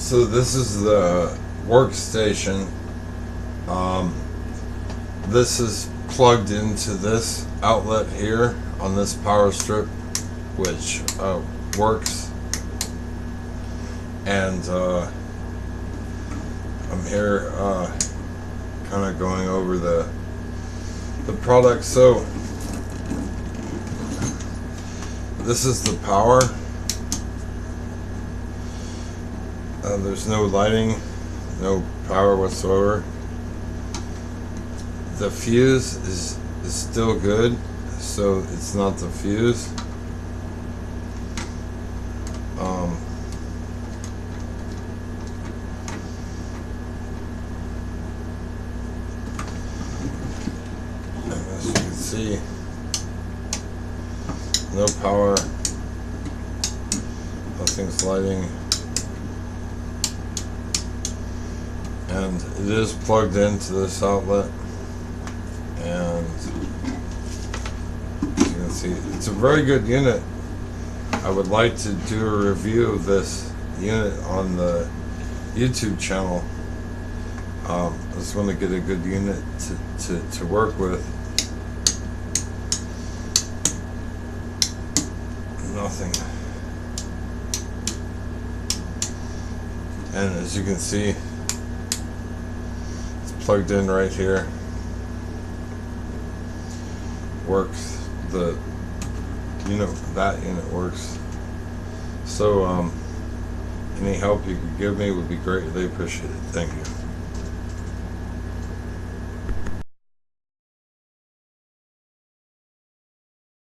So this is the workstation. This is plugged into this outlet here on this power strip, which works. And I'm here kind of going over the product. So this is the power. There's no lighting, no power whatsoever. The fuse is still good, so it's not the fuse. As you can see, no power, nothing's lighting. And it is plugged into this outlet, and as you can see, it's a very good unit. I would like to do a review of this unit on the YouTube channel. I just want to get a good unit to work with. Nothing. And as you can see, plugged in right here. Works. The that unit works. So any help you could give me would be greatly appreciated. Thank you.